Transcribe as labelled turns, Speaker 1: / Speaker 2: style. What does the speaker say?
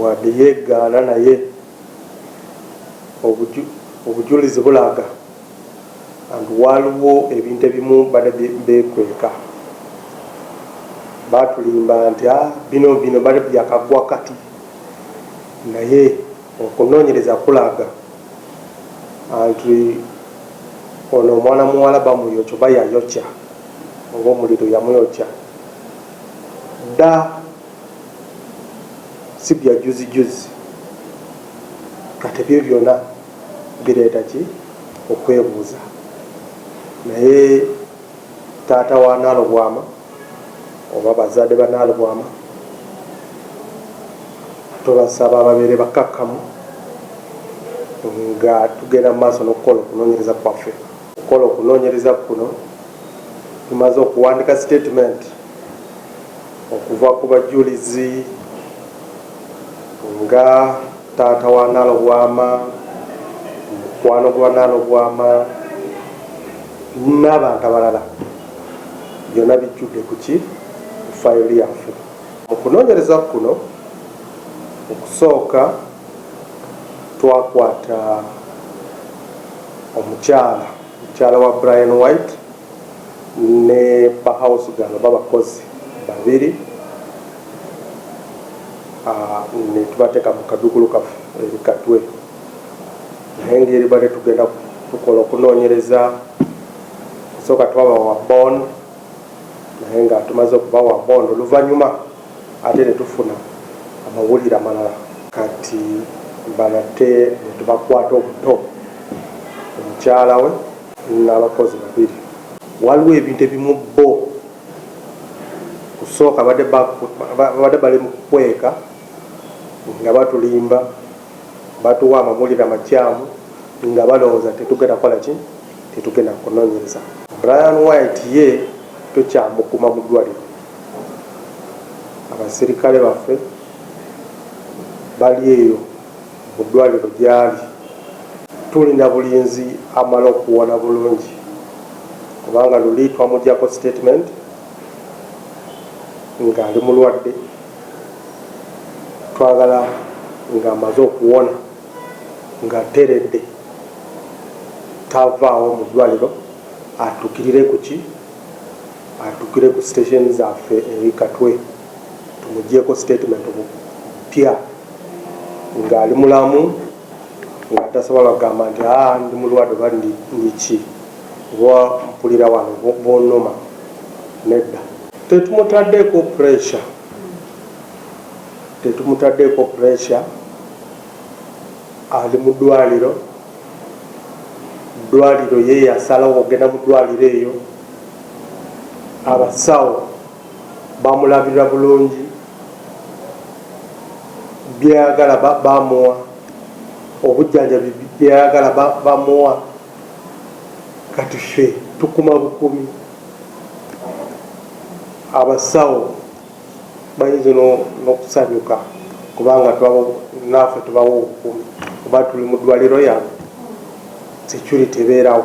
Speaker 1: wadde yeegaana naye obujulizi bulaga nti waliwo ebintu ebimu badde beekweka batulimba nti bino badde byakagwa kati naye okunoonyereza kulaga nti ono omwana muwala bamuyokya oba yayokya oba omuliro yamuyokya dda si bya juzijuzi kati ebyo byonna bireeta ki okwebuuza naye taata wa Nalubwama oba bazadde ba Nalubwama tubasaba babeere bakakkamu nga tugenda mu maaso n'okukola okunoonyereza kwaffe. Okukola okunoonyereza kuno tumaze okuwandika statement okuva ku bajulizi nga taata wa Nalubwama, mukwano gwa Nalubwama n'abantu abalala, byonna bijjudde ku ki ku fayiro yaffe. Okunoonyereza kuno okusooka twakwata omukyala wa Brian White ne Bahouse gano babakozi babiri ne tubateeka mu kadukulu kaffe ebikatwe naye ngeri badde tugenda tukola okunoonyereza kusooka twabawa bond naye nga tumaze okubawa bond oluvannyuma ate ne tufuna amawulire amalala kati banate ne tubakwata obuto omukyala we n'abakozi babiri. Waliwo ebintu ebimu bo kusooka badde bali mu kukweka nga batulimba batuwa amawulire amakyamu nga balowooza tetugenda kukola ki tetugenda kunoonyereza. Brian White ye tukyamukuma mu ddwaliro, abasirikale baffe bali eyo mu ddwaliro gyali, tulina bulinzi amala okuwona bulungi kubanga luli twamugyako statement ng'ali mulwadde, twagala ng'amaze okuwona ng'ateredde tavaawo mu ddwaliro atukirire ku ki atukire ku station zaffe ebikatwe tumugyeko statement obupya ng'ali mulamu nga tasobola kugamba nti ndi mulwadde oba ndiki oba mpulira wano bonnuma. Nedda, tetumutaddeeko pressure, ali mu ddwaliro ye yasalawo ogenda mu ddwaliro eyo, abasawo bamulabirira bulungi, byayagala bamuwa obujjanjabi, byayagala bamuwa. Kati ffe tukuma bukumi, abasawo bayinza n'okusanyuka kubanga naffe tubawo obukumi kuba tuli mu ddwaliro yabwe, security ebeerawo.